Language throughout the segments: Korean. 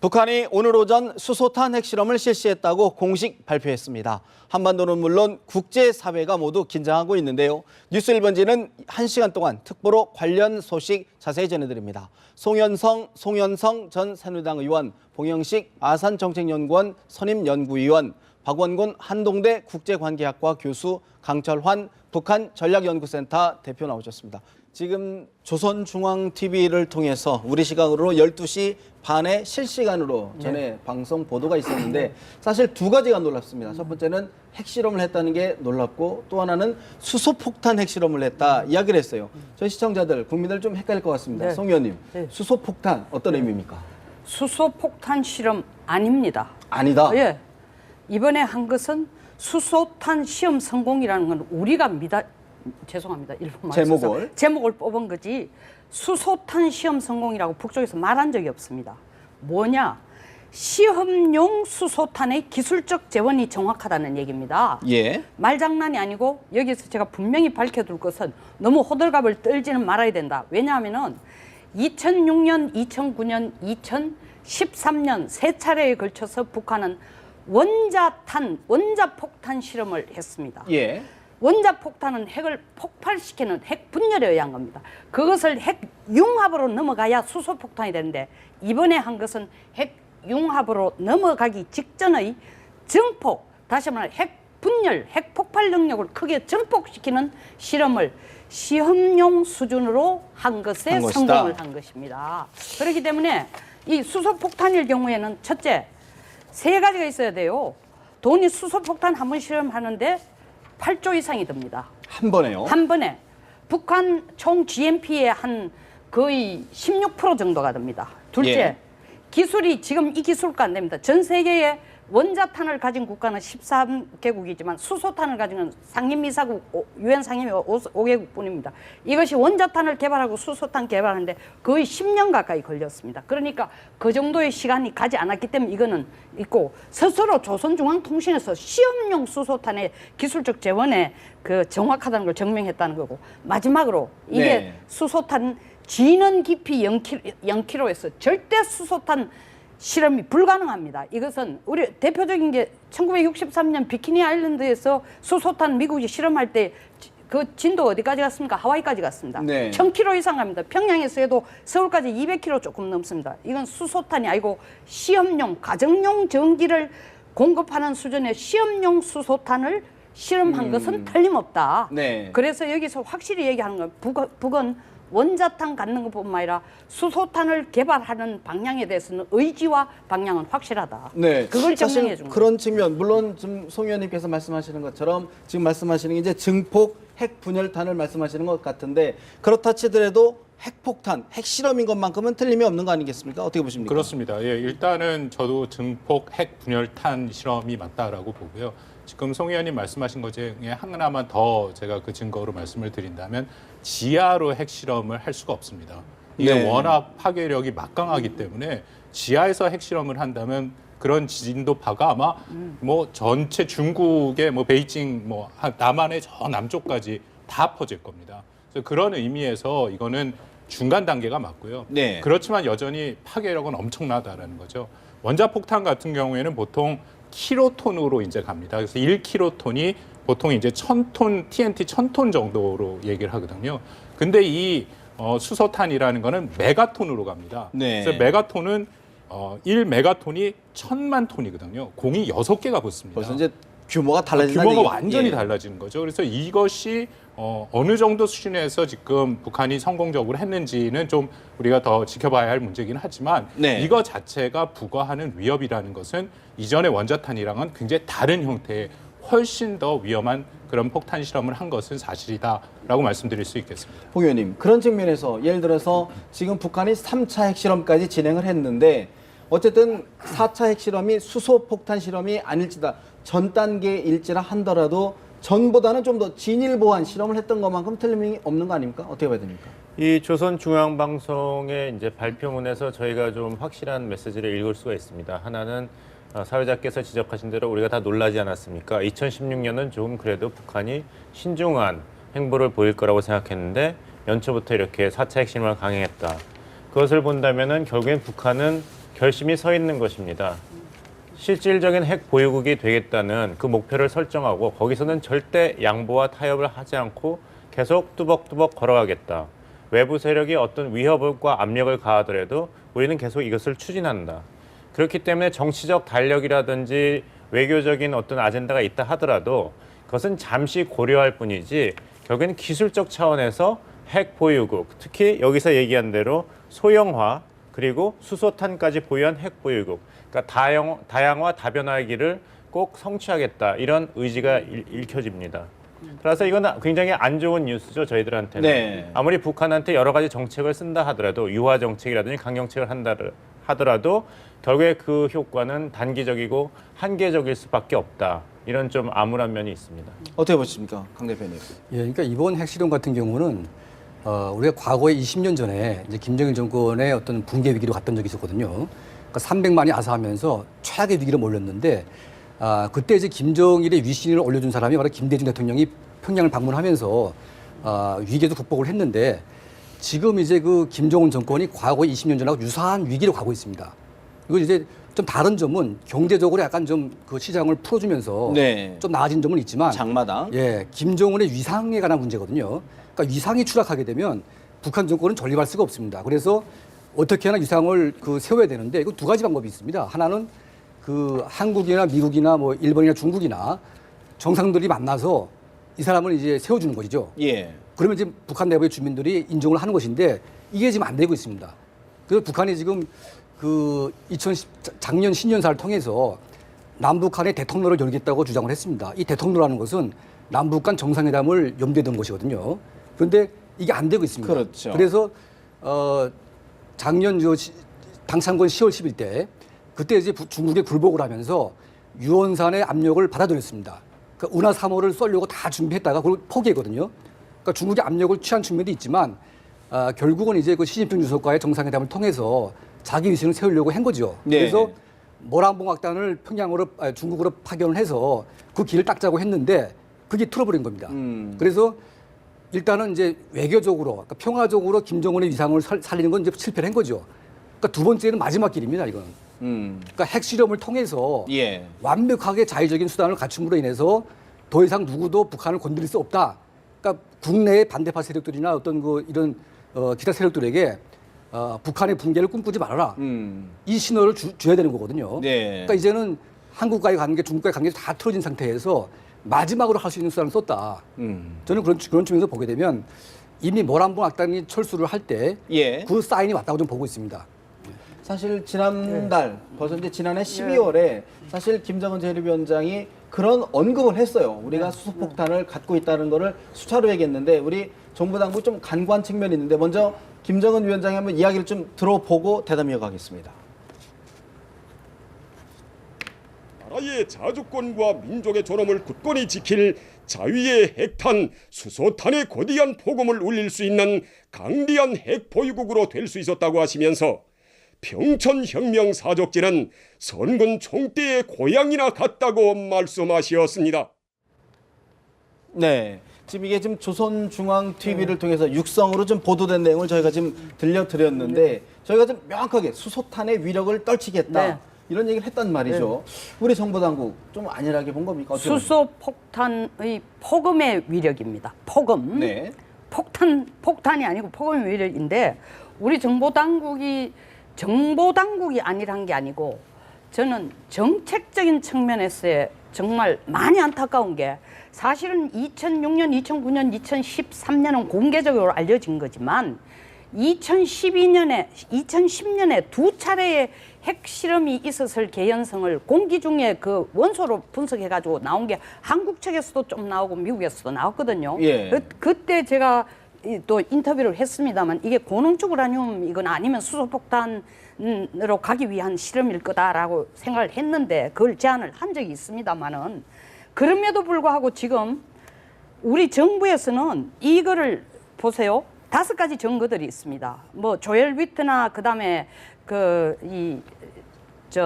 북한이 오늘 오전 수소탄 핵실험을 실시했다고 공식 발표했습니다. 한반도는 물론 국제사회가 모두 긴장하고 있는데요. 뉴스 1번지는 1시간 동안 특보로 관련 소식 자세히 전해드립니다. 송현성 전 새누리당 의원, 봉영식 아산정책연구원 선임연구위원, 박원곤 한동대 국제관계학과 교수, 강철환 북한 전략연구센터 대표 나오셨습니다. 지금 조선중앙TV를 통해서 우리 시각으로 12시 반에 실시간으로 전에 방송 보도가 있었는데 사실 두 가지가 놀랍습니다. 첫 번째는 핵실험을 했다는 게 놀랍고 또 하나는 수소폭탄 핵실험을 했다 이야기를 했어요. 저희 시청자들, 국민들 좀 헷갈릴 것 같습니다. 송 의원님, 수소폭탄 어떤 의미입니까? 수소폭탄 실험 아닙니다. 아니다? 예. 이번에 한 것은 수소탄 시험 성공이라는 건 우리가 죄송합니다. 일본 말씀 제목을 뽑은 거지 수소탄 시험 성공이라고 북쪽에서 말한 적이 없습니다. 뭐냐? 시험용 수소탄의 기술적 재원이 정확하다는 얘기입니다. 예. 말장난이 아니고 여기서 제가 분명히 밝혀둘 것은 너무 호들갑을 떨지는 말아야 된다. 왜냐하면은 2006년, 2009년, 2013년 세 차례에 걸쳐서 북한은 원자폭탄 실험을 했습니다. 예. 원자폭탄은 핵을 폭발시키는 핵 분열에 의한 겁니다. 그것을 핵융합으로 넘어가야 수소폭탄이 되는데 이번에 한 것은 핵융합으로 넘어가기 직전의 증폭, 다시 말해 핵 분열, 핵 폭발 능력을 크게 증폭시키는 실험을 시험용 수준으로 한 것에 성공을 한 것입니다. 그렇기 때문에 이 수소폭탄일 경우에는 첫째, 세 가지가 있어야 돼요. 돈이 수소폭탄 한 번 실험하는데 8조 이상이 듭니다. 한 번에요? 한 번에. 북한 총 GNP의 한 거의 16% 정도가 됩니다. 둘째, 기술이 지금 이 기술가 안 됩니다. 전 세계에 원자탄을 가진 국가는 13개국이지만 수소탄을 가진 건 상임이사국, 유엔 상임위 5개국뿐입니다. 이것이 원자탄을 개발하고 수소탄 개발하는데 거의 10년 가까이 걸렸습니다. 그러니까 그 정도의 시간이 가지 않았기 때문에 이거는 있고 스스로 조선중앙통신에서 시험용 수소탄의 기술적 재원에 그 정확하다는 걸 증명했다는 거고 마지막으로 이게 수소탄 진원 깊이 0km에서 절대 수소탄 실험이 불가능합니다. 이것은 우리 대표적인 게 1963년 비키니 아일랜드에서 수소탄 미국이 실험할 때 그 진도 어디까지 갔습니까? 하와이까지 갔습니다. 1000km 이상 갑니다. 평양에서 해도 서울까지 200km 조금 넘습니다. 이건 수소탄이 아니고 시험용, 가정용 전기를 공급하는 수준의 시험용 수소탄을 실험한 것은 틀림없다. 그래서 여기서 확실히 얘기하는 건 북은 원자탄 갖는 것뿐만 아니라 수소탄을 개발하는 방향에 대해서는 의지와 방향은 확실하다. 그걸 증명해 준 거예요. 그런 측면, 물론 지금 송 의원님께서 말씀하시는 것처럼 지금 말씀하시는 게 이제 증폭 핵분열탄을 말씀하시는 것 같은데 그렇다 치더라도 핵폭탄, 핵실험인 것만큼은 틀림이 없는 거 아니겠습니까? 어떻게 보십니까? 그렇습니다. 예, 일단은 저도 증폭 핵분열탄 실험이 맞다라고 보고요. 지금 송 의원님 말씀하신 것 중에 하나만 더 제가 그 증거로 말씀을 드린다면 지하로 핵실험을 할 수가 없습니다. 이게 워낙 파괴력이 막강하기 때문에 지하에서 핵실험을 한다면 그런 진도파가 아마 뭐 전체 중국의 뭐 베이징 뭐 남한의 저 남쪽까지 다 퍼질 겁니다. 그래서 그런 의미에서 이거는 중간 단계가 맞고요. 그렇지만 여전히 파괴력은 엄청나다라는 거죠. 원자폭탄 같은 경우에는 보통 킬로톤으로 이제 갑니다. 그래서 1킬로톤이 보통 이제 1000톤, TNT 1000톤 정도로 얘기를 하거든요. 근데 이 수소탄이라는 거는 메가톤으로 갑니다. 그래서 메가톤은 1메가톤이 1000만 톤이거든요. 공이 6개가 붙습니다. 벌써 이제 규모가 달라진다는 규모가 완전히 달라지는 거죠. 그래서 이것이 어느 정도 수준에서 지금 북한이 성공적으로 했는지는 좀 우리가 더 지켜봐야 할 문제긴 하지만 이거 자체가 부과하는 위협이라는 것은 이전의 원자탄이랑은 굉장히 다른 형태의 훨씬 더 위험한 그런 폭탄 실험을 한 것은 사실이다라고 말씀드릴 수 있겠습니다. 봉 의원님, 그런 측면에서 예를 들어서 지금 북한이 3차 핵실험까지 진행을 했는데 어쨌든 4차 핵실험이 수소폭탄 실험이 아닐지다 전 단계일지라 한더라도 전보다는 좀 더 진일보한 실험을 했던 것만큼 틀림이 없는 거 아닙니까? 어떻게 봐야 됩니까? 이 조선중앙방송의 이제 발표문에서 저희가 좀 확실한 메시지를 읽을 수가 있습니다. 하나는 사회자께서 지적하신 대로 우리가 다 놀라지 않았습니까? 2016년은 좀 그래도 북한이 신중한 행보를 보일 거라고 생각했는데 연초부터 이렇게 4차 핵실험을 강행했다. 그것을 본다면은 결국엔 북한은 결심이 서 있는 것입니다. 실질적인 핵 보유국이 되겠다는 그 목표를 설정하고 거기서는 절대 양보와 타협을 하지 않고 계속 뚜벅뚜벅 걸어가겠다. 외부 세력이 어떤 위협과 압력을 가하더라도 우리는 계속 이것을 추진한다. 그렇기 때문에 정치적 달력이라든지 외교적인 어떤 아젠다가 있다 하더라도 그것은 잠시 고려할 뿐이지 결국에는 기술적 차원에서 핵 보유국, 특히 여기서 얘기한 대로 소형화 그리고 수소탄까지 보유한 핵 보유국, 그러니까 다양화 다변화의 길을 꼭 성취하겠다 이런 의지가 읽혀집니다. 그래서 이건 굉장히 안 좋은 뉴스죠 저희들한테는. 네. 아무리 북한한테 여러 가지 정책을 쓴다 하더라도 유화 정책이라든지 강정책을 한다 하더라도 결국에 그 효과는 단기적이고 한계적일 수밖에 없다. 이런 좀 암울한 면이 있습니다. 어떻게 보십니까, 강 대표님? 예, 그러니까 이번 핵실험 같은 경우는 우리가 과거에 20년 전에 이제 김정일 정권의 어떤 붕괴 위기로 갔던 적이 있었거든요. 그러니까 300만이 아사하면서 최악의 위기로 몰렸는데 그때 이제 김정일의 위신을 올려준 사람이 바로 김대중 대통령이 평양을 방문하면서 위기에도 극복을 했는데 지금 이제 그 김정은 정권이 과거 20년 전하고 유사한 위기로 가고 있습니다. 이거 이제 좀 다른 점은 경제적으로 약간 좀 그 시장을 풀어주면서 네. 좀 나아진 점은 있지만 장마당. 예, 김정은의 위상에 관한 문제거든요. 그러니까 위상이 추락하게 되면 북한 정권은 전립할 수가 없습니다. 그래서 어떻게 하나 위상을 그 세워야 되는데 이거 두 가지 방법이 있습니다. 하나는 그 한국이나 미국이나 뭐 일본이나 중국이나 정상들이 만나서 이 사람을 이제 세워주는 것이죠. 예. 그러면 지금 북한 내부의 주민들이 인정을 하는 것인데 이게 지금 안 되고 있습니다. 그래서 북한이 지금 그 작년 신년사를 통해서 남북한의 대통로를 열겠다고 주장을 했습니다. 이 대통로라는 것은 남북 간 정상회담을 염두에 둔 것이거든요. 그런데 이게 안 되고 있습니다. 그렇죠. 그래서 작년 당창건 10월 10일 때 그때 이제 중국에 굴복을 하면서 유언산의 압력을 받아들였습니다. 그러니까 운하 3호를 쏘려고 다 준비했다가 그걸 포기했거든요. 그러니까 중국의 압력을 취한 측면도 있지만 결국은 이제 그 시진핑 주석과의 정상회담을 통해서 자기 위신을 세우려고 한 거죠. 네. 그래서 모란봉악단을 중국으로 파견을 해서 그 길을 닦자고 했는데 그게 틀어버린 겁니다. 그래서 일단은 이제 외교적으로, 그러니까 평화적으로 김정은의 위상을 살리는 건 이제 실패를 한 거죠. 그러니까 두 번째는 마지막 길입니다, 이건. 그러니까 핵실험을 통해서 예. 완벽하게 자의적인 수단을 갖춤으로 인해서 더 이상 누구도 북한을 건드릴 수 없다. 그러니까 국내의 반대파 세력들이나 어떤 이런 기타 세력들에게 북한의 붕괴를 꿈꾸지 말아라. 이 신호를 줘야 되는 거거든요. 네. 그러니까 이제는 한국과의 관계, 중국과의 관계가 다 틀어진 상태에서 마지막으로 할 수 있는 수단을 썼다. 저는 그런 측면에서 보게 되면 이미 모란봉 악단이 철수를 할 때 그 예. 사인이 왔다고 좀 보고 있습니다. 사실 지난달 벌써 이제 지난해 12월에 사실 김정은 제1위원장이 그런 언급을 했어요. 우리가 수소폭탄을 갖고 있다는 거를 수차로 얘기했는데 우리 정부 당국 좀 간과한 측면이 있는데 먼저 김정은 위원장이 한번 이야기를 좀 들어보고 대담 이어가겠습니다. 나라의 자주권과 민족의 존엄을 굳건히 지킬 자위의 핵탄, 수소탄의 거대한 폭음을 울릴 수 있는 강대한 핵 보유국으로 될 수 있었다고 하시면서 평천혁명 사족지는 선군 총대의 고향이나 같다고 말씀하셨습니다. 네. 지금 이게 지금 조선중앙TV를 통해서 육성으로 좀 보도된 내용을 저희가 지금 들려드렸는데 저희가 좀 명확하게 수소탄의 위력을 떨치겠다. 네. 이런 얘기를 했단 말이죠. 우리 정부 당국 좀 안일하게 본 겁니까? 어떻게 수소폭탄의 폭음의 위력입니다. 폭음. 네. 폭탄이 아니고 폭음의 위력인데 우리 정보 당국이 아니란 게 아니고 저는 정책적인 측면에서의 정말 많이 안타까운 게 사실은 2006년, 2009년, 2013년은 공개적으로 알려진 거지만 2010년에 두 차례의 핵실험이 있었을 개연성을 공기 중에 그 원소로 분석해가지고 나온 게 한국 측에서도 좀 나오고 미국에서도 나왔거든요. 예. 그때 제가 또 인터뷰를 했습니다만 이게 고농축 우라늄 이건 아니면 수소폭탄으로 가기 위한 실험일 거다라고 생각을 했는데 그걸 제안을 한 적이 있습니다만은 그럼에도 불구하고 지금 우리 정부에서는 이거를 보세요. 5가지 증거들이 있습니다. 뭐 조엘 위트나 그다음에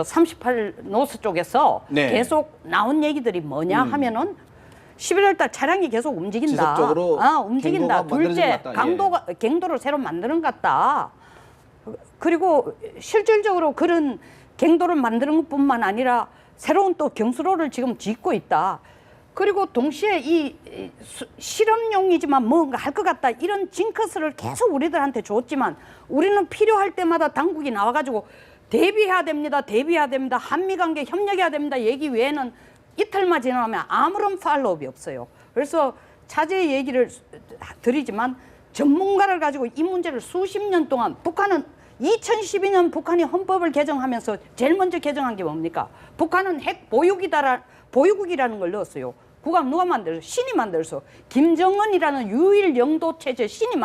38 노스 쪽에서 네. 계속 나온 얘기들이 뭐냐 하면은 11월 달 차량이 계속 움직인다. 지속적으로 움직인다. 갱도가 만들어진 둘째, 것 같다. 예. 갱도를 새로 만드는 것 같다. 그리고 실질적으로 그런 갱도를 만드는 것뿐만 아니라 새로운 또 경수로를 지금 짓고 있다. 그리고 동시에 이 실험용이지만 뭔가 할 것 같다. 이런 징크스를 계속 우리들한테 줬지만 우리는 필요할 때마다 당국이 나와가지고 대비해야 됩니다. 대비해야 됩니다. 한미관계 협력해야 됩니다. 얘기 외에는 이틀만 지나면 아무런 팔로업이 없어요. 그래서 차제 얘기를 드리지만 전문가를 가지고 이 문제를 수십 년 동안 북한은 2012년 북한이 헌법을 개정하면서 제일 먼저 개정한 게 뭡니까? 북한은 핵 보유국이라는 걸 넣었어요. 그거 누가 만들었어? 신이 만들었어. 김정은이라는 유일 영도 체제 신이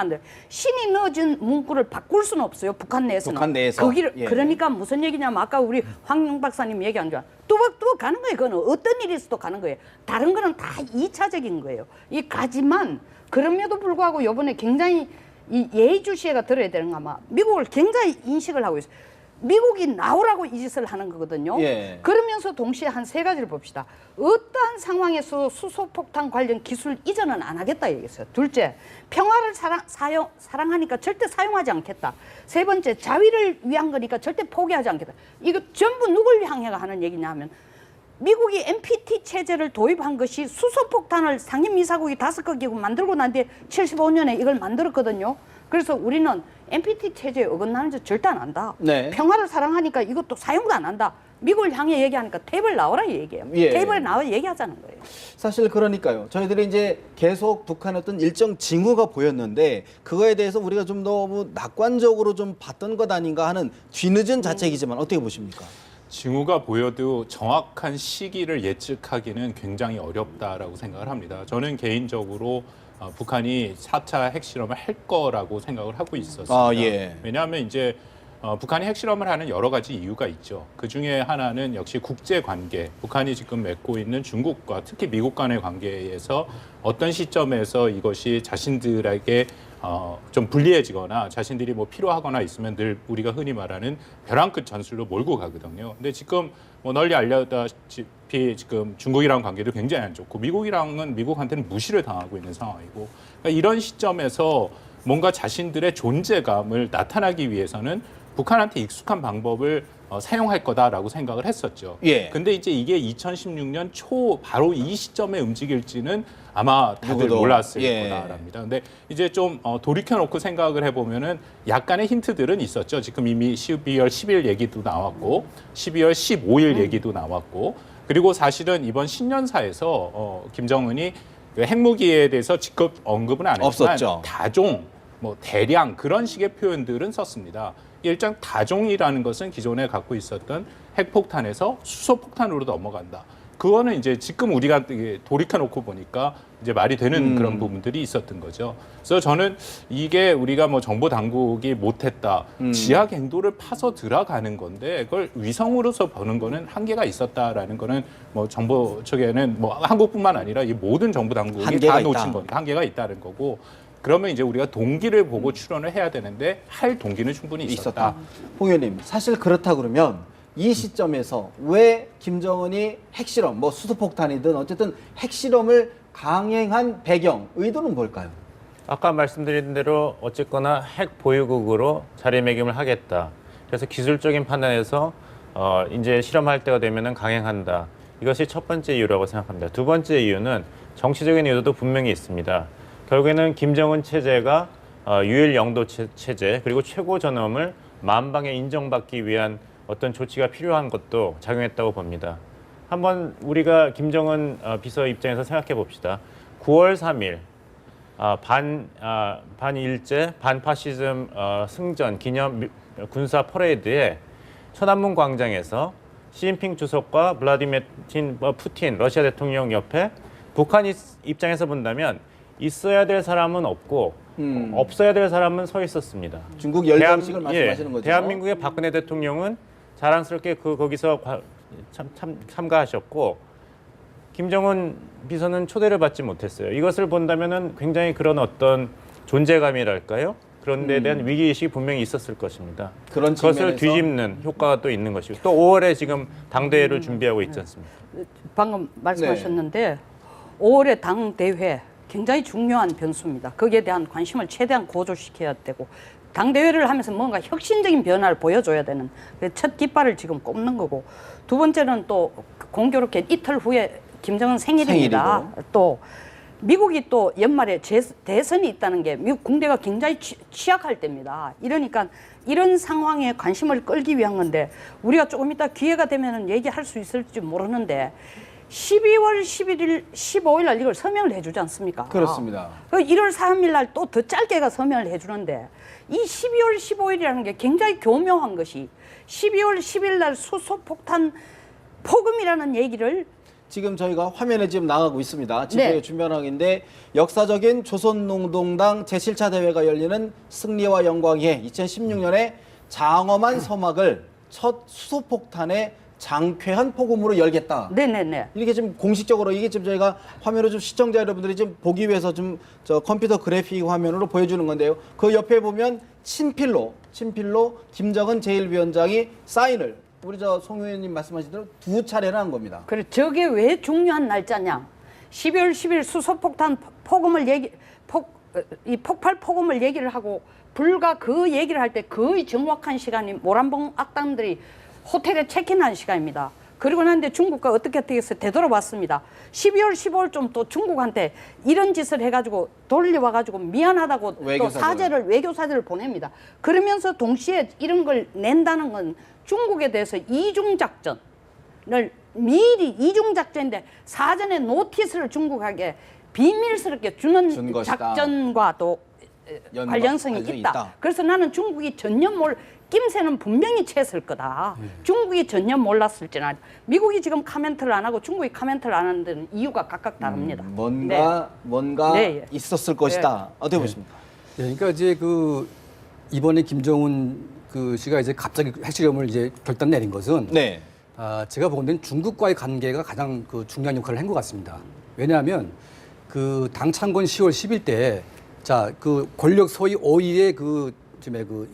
신이 넣어준 문구를 바꿀 수는 없어요. 북한 내에서는. 북한 내에서. 거기를 예. 그러니까 무슨 얘기냐면 아까 우리 황영 박사님 얘기한 줄 뚜벅뚜벅 가는 거예요. 그거는 어떤 일이 있어도 가는 거예요. 다른 거는 다 2차적인 거예요. 이 가지만 그럼에도 불구하고 이번에 굉장히 이 예의주시해가 들어야 되는 거 아마 미국을 굉장히 인식을 하고 있어요. 미국이 나오라고 이 짓을 하는 거거든요. 예. 그러면서 동시에 한 세 가지를 봅시다. 어떠한 상황에서 수소폭탄 관련 기술 이전은 안 하겠다 얘기했어요. 둘째, 평화를 사랑하니까 절대 사용하지 않겠다. 세 번째, 자위를 위한 거니까 절대 포기하지 않겠다. 이거 전부 누굴 향해가 하는 얘기냐면 미국이 NPT 체제를 도입한 것이 수소폭탄을 상임이사국이 5개국 만들고 난 뒤에 75년에 이걸 만들었거든요. 그래서 우리는 NPT 체제에 어긋나는 짓 절대 안 한다. 네. 평화를 사랑하니까 이것도 사용도 안 한다. 미국을 향해 얘기하니까 테이블 나오라 얘기해요. 예. 테이블 나와 얘기하자는 거예요. 사실 그러니까요. 저희들이 이제 계속 북한의 어떤 일정 징후가 보였는데 그거에 대해서 우리가 좀 너무 낙관적으로 좀 봤던 것 아닌가 하는 뒤늦은 자책이지만 어떻게 보십니까? 징후가 보여도 정확한 시기를 예측하기는 굉장히 어렵다라고 생각을 합니다. 저는 개인적으로 북한이 4차 핵실험을 할 거라고 생각을 하고 있었습니다. 아, 예. 왜냐하면 이제 북한이 핵실험을 하는 여러 가지 이유가 있죠. 그 중에 하나는 역시 국제 관계, 북한이 지금 맺고 있는 중국과 특히 미국 간의 관계에서 어떤 시점에서 이것이 자신들에게 좀 불리해지거나 자신들이 뭐 필요하거나 있으면 늘 우리가 흔히 말하는 벼랑 끝 전술로 몰고 가거든요. 근데 지금 뭐 널리 알려다시피 지금 중국이랑 관계도 굉장히 안 좋고 미국이랑은 미국한테는 무시를 당하고 있는 상황이고 그러니까 이런 시점에서 뭔가 자신들의 존재감을 나타나기 위해서는 북한한테 익숙한 방법을 사용할 거다라고 생각을 했었죠. 예. 근데 이제 이게 2016년 초 바로 이 시점에 움직일지는 아마 다들 누구도. 몰랐을 예. 거다랍니다. 근데 이제 좀 돌이켜놓고 생각을 해보면은 약간의 힌트들은 있었죠. 지금 이미 12월 10일 얘기도 나왔고 12월 15일 얘기도 나왔고 그리고 사실은 이번 신년사에서 김정은이 그 핵무기에 대해서 직접 언급은 안 했지만 없었죠. 다종, 뭐 대량 그런 식의 표현들은 썼습니다. 일단 다종이라는 것은 기존에 갖고 있었던 핵폭탄에서 수소폭탄으로 넘어간다. 그거는 이제 지금 우리가 돌이켜놓고 보니까 이제 말이 되는 그런 부분들이 있었던 거죠. 그래서 저는 이게 우리가 뭐 정보 당국이 못했다, 지하 갱도를 파서 들어가는 건데 그걸 위성으로서 보는 거는 한계가 있었다라는 거는 뭐 정보 측에는 뭐 한국뿐만 아니라 이 모든 정보 당국이 한계가 다 놓친 있다. 거니까 한계가 있다는 거고. 그러면 이제 우리가 동기를 보고 추론을 해야 되는데 할 동기는 충분히 있었다. 홍 의원님, 사실 그렇다 그러면 이 시점에서 왜 김정은이 핵실험, 뭐 수소폭탄이든 어쨌든 핵실험을 강행한 배경, 의도는 뭘까요? 아까 말씀드린 대로 어쨌거나 핵 보유국으로 자리매김을 하겠다. 그래서 기술적인 판단에서 이제 실험할 때가 되면은 강행한다. 이것이 첫 번째 이유라고 생각합니다. 두 번째 이유는 정치적인 이유도 분명히 있습니다. 결국에는 김정은 체제가 유일 영도 체제 그리고 최고 전엄을 만방에 인정받기 위한 어떤 조치가 필요한 것도 작용했다고 봅니다. 한번 우리가 김정은 비서 입장에서 생각해 봅시다. 9월 3일 반일제 반파시즘 승전 기념 군사 퍼레이드에 천안문 광장에서 시진핑 주석과 블라디미르 푸틴 러시아 대통령 옆에 북한 입장에서 본다면 있어야 될 사람은 없고 없어야 될 사람은 서 있었습니다. 중국 열병식을 말씀하시는 거죠? 대한민국의 박근혜 대통령은 자랑스럽게 거기서 참가하셨고 김정은 비서는 초대를 받지 못했어요. 이것을 본다면은 굉장히 그런 어떤 존재감이랄까요? 그런 데 대한 위기의식이 분명히 있었을 것입니다. 그런 그것을 측면에서? 뒤집는 효과가 또 있는 것이고 또 5월에 지금 당대회를 준비하고 있지 않습니까? 방금 말씀하셨는데 5월의 당 대회 굉장히 중요한 변수입니다. 거기에 대한 관심을 최대한 고조시켜야 되고 당대회를 하면서 뭔가 혁신적인 변화를 보여줘야 되는 그 첫 깃발을 지금 꼽는 거고, 두 번째는 또 공교롭게 이틀 후에 김정은 생일입니다. 또 미국이 또 연말에 대선이 있다는 게 미국 군대가 굉장히 취약할 때입니다. 이러니까 이런 상황에 관심을 끌기 위한 건데, 우리가 조금 이따 기회가 되면 얘기할 수 있을지 모르는데 12월 11일, 15일 날 이걸 서명을 해주지 않습니까? 그렇습니다. 1월 3일 날 또 더 짧게가 서명을 해주는데, 이 12월 15일이라는 게 굉장히 교묘한 것이 12월 10일 날 수소폭탄 포금이라는 얘기를 지금 저희가 화면에 지금 나가고 있습니다. 집회 네. 준변항인데 역사적인 조선농동당 제7차 대회가 열리는 승리와 영광의 2016년에 장엄한 서막을 첫 수소폭탄의 장쾌한 포금으로 열겠다. 네네네. 이렇게 좀 공식적으로 이게 지금 저희가 화면으로 좀 시청자 여러분들이 좀 보기 위해서 좀 저 컴퓨터 그래픽 화면으로 보여주는 건데요. 그 옆에 보면 친필로 김정은 제1위원장이 사인을 우리 저 송 의원님 말씀하신 대로 2차례나 한 겁니다. 그래, 저게 왜 중요한 날짜냐? 12월 10일 수소폭탄 포금을 이 폭발 포금을 얘기를 하고, 불과 그 얘기를 할 때 거의 정확한 시간이 모란봉 악당들이 호텔에 체크인한 시간입니다. 그리고 난데 중국과 어떻게 해서 되돌아왔습니다. 12월 15일 좀 또 중국한테 이런 짓을 해가지고 돌려와가지고 미안하다고 또 외교사절을 보냅니다. 그러면서 동시에 이런 걸 낸다는 건 중국에 대해서 이중작전을 미리 이중작전인데 사전에 노티스를 중국에게 비밀스럽게 주는 작전과도 관련성이 있다. 그래서 나는 중국이 전혀 낌새는 분명히 챘을 거다. 중국이 전혀 몰랐을지나 미국이 지금 카멘트를 안 하고 중국이 카멘트를 안 하는 데는 이유가 각각 다릅니다. 뭔가 네. 있었을 것이다. 어떻게 보십니까? 예, 그러니까 이제 그 이번에 김정은 그 씨가 이제 갑자기 핵실험을 이제 결단 내린 것은 네. 제가 보기에는 중국과의 관계가 가장 그 중요한 역할을 한 것 같습니다. 왜냐하면 그 당 창건 10월 10일 때 그 권력 소위 5위의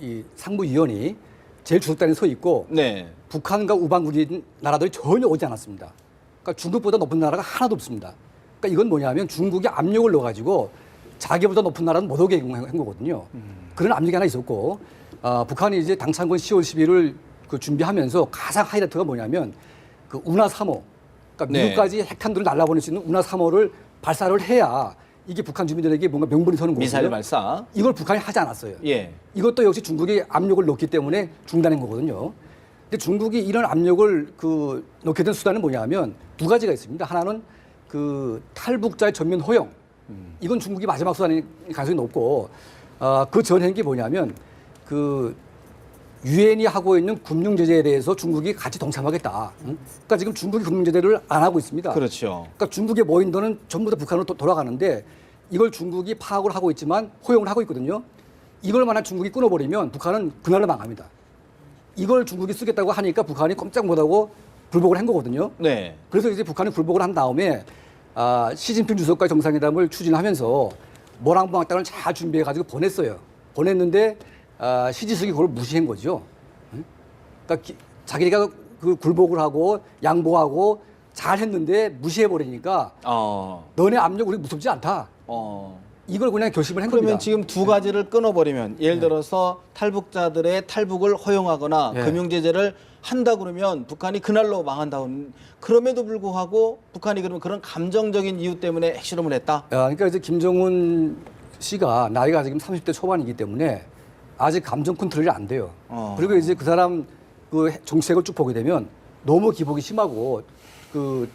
이 상무위원이 제일 주석단에 서 있고 네. 북한과 우방국인 나라들이 전혀 오지 않았습니다. 그러니까 중국보다 높은 나라가 하나도 없습니다. 그러니까 이건 뭐냐면 중국이 압력을 넣어가지고 자기보다 높은 나라는 못 오게 한 거거든요. 그런 압력이 하나 있었고, 북한이 이제 당 창건 10월 10일을 그 준비하면서 가장 하이라이트가 뭐냐면 그 운하 3호, 그러니까 미국까지 핵탄두를 날라보낼 수 있는 운하 3호를 발사를 해야 이게 북한 주민들에게 뭔가 명분이 서는 거거든요. 미사일 발사. 이걸 북한이 하지 않았어요. 예. 이것도 역시 중국이 압력을 넣기 때문에 중단한 거거든요. 근데 중국이 이런 압력을 넣게 된 수단은 뭐냐면 두 가지가 있습니다. 하나는 그 탈북자의 전면 허용. 이건 중국이 마지막 수단일 가능성이 높고, 그 전행이 뭐냐면 그 유엔이 하고 있는 금융 제재에 대해서 중국이 같이 동참하겠다. 그러니까 지금 중국이 금융 제재를 안 하고 있습니다. 그렇죠. 그러니까 중국의 모인 돈은 전부 다 북한으로 돌아가는데 이걸 중국이 파악을 하고 있지만 허용을 하고 있거든요. 이걸 만약 중국이 끊어버리면 북한은 그날로 망합니다. 이걸 중국이 쓰겠다고 하니까 북한이 꼼짝 못하고 불복을 한 거거든요. 네. 그래서 이제 북한이 불복을 한 다음에 시진핑 주석과의 정상회담을 추진하면서 모란봉 악당을 잘 준비해가지고 보냈어요. 보냈는데 시지석이 그걸 무시한 거죠. 그러니까 자기가 그 굴복을 하고 양보하고 잘 했는데 무시해버리니까 너네 압력 우리 무섭지 않다. 이걸 그냥 결심을 한 그러면 겁니다. 지금 두 가지를 끊어버리면 예를 들어서 탈북자들의 탈북을 허용하거나 네. 금융제재를 한다 그러면 북한이 그날로 망한다. 그럼에도 불구하고 북한이 그러면 그런 감정적인 이유 때문에 핵실험을 했다. 그러니까 이제 김정은 씨가 나이가 지금 30대 초반이기 때문에 아직 감정 컨트롤이 안 돼요. 그리고 이제 그 사람 그 정책을 쭉 보게 되면 너무 기복이 심하고 그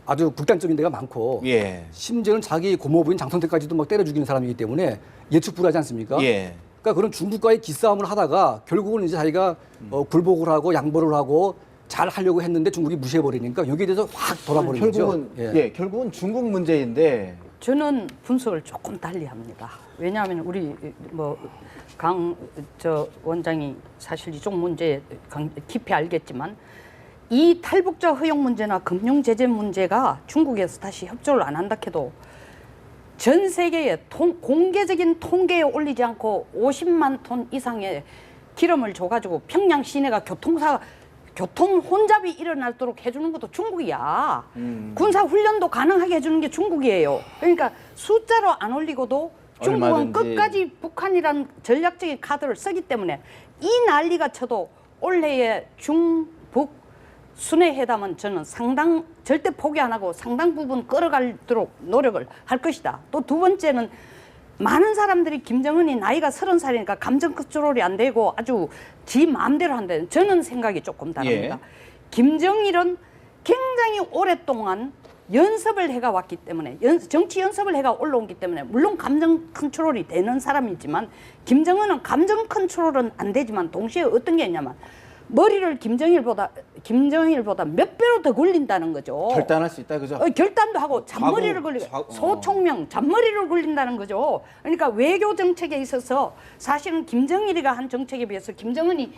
아주 극단적인 데가 많고 예. 심지어는 자기 고모부인 장성택까지도 막 때려 죽이는 사람이기 때문에 예측 불하지 않습니까? 예. 그러니까 그런 중국과의 기싸움을 하다가 결국은 이제 자기가 굴복을 하고 양보를 하고 잘 하려고 했는데 중국이 무시해버리니까 여기에 대해서 확 돌아버리는 거죠. 결국은 중국 문제인데 저는 분석을 조금 달리 합니다. 왜냐하면 우리 강 원장이 사실 이쪽 문제 깊이 알겠지만 이 탈북자 허용 문제나 금융 제재 문제가 중국에서 다시 협조를 안 한다 해도 전 세계에 공개적인 통계에 올리지 않고 50만 톤 이상의 기름을 줘가지고 평양 시내가 교통 혼잡이 일어나도록 해주는 것도 중국이야. 군사 훈련도 가능하게 해주는 게 중국이에요. 그러니까 숫자로 안 올리고도 중국은 얼마든지. 끝까지 북한이란 전략적인 카드를 쓰기 때문에 이 난리가 쳐도 올해의 중북 순회 회담은 저는 절대 포기 안 하고 상당 부분 끌어가도록 노력을 할 것이다. 또 두 번째는 많은 사람들이 김정은이 나이가 30살이니까 감정 컨트롤이 안 되고 아주 지 마음대로 한다는 저는 생각이 조금 다릅니다. 김정일은 굉장히 오랫동안 연습을 해가 왔기 때문에 정치 연습을 해가 올라오기 때문에 물론 감정 컨트롤이 되는 사람이지만 김정은은 감정 컨트롤은 안 되지만 동시에 어떤 게 있냐면 머리를 김정일보다 몇 배로 더 굴린다는 거죠. 결단할 수 있다, 그죠? 결단도 하고 잔머리를 굴리고 소총명 잔머리를 굴린다는 거죠. 그러니까 외교 정책에 있어서 사실은 김정일이가 한 정책에 비해서 김정은이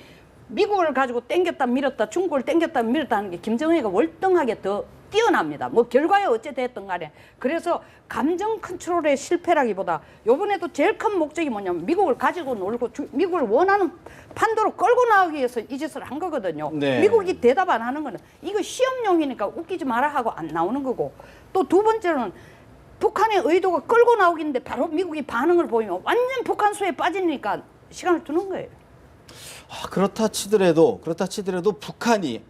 미국을 가지고 땡겼다 밀었다 중국을 땡겼다 밀었다 하는 게 김정은이가 월등하게 더 뛰어납니다. 뭐 결과에 어찌 됐든 간에. 그래서 감정 컨트롤의 실패라기보다 요번에도 제일 큰 목적이 뭐냐면 미국을 가지고 놀고 미국을 원하는 판도로 끌고 나가기 위해서 이 짓을 한 거거든요. 네. 미국이 대답 안 하는 거는 이거 시험용이니까 웃기지 마라 하고 안 나오는 거고 또 두 번째는 북한의 의도가 끌고 나오기인데 바로 미국이 반응을 보이면 완전 북한 수에 빠지니까 시간을 두는 거예요. 그렇다 치더라도 북한이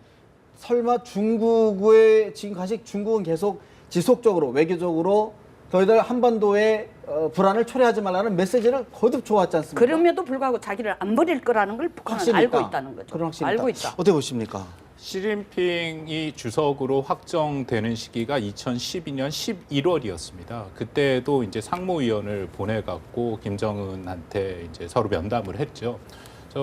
설마 중국의 지금까지 중국은 계속 지속적으로 외교적으로 저희들 한반도에 불안을 초래하지 말라는 메시지를 거듭 줘왔지 않습니까? 그럼에도 불구하고 자기를 안 버릴 거라는 걸 북한은 확실히 알고 있다. 있다는 거죠. 그런 확신이 알고 있다. 있다. 어떻게 보십니까? 시진핑이 주석으로 확정되는 시기가 2012년 11월이었습니다. 그때도 이제 상무위원을 보내갖고 김정은한테 이제 서로 면담을 했죠.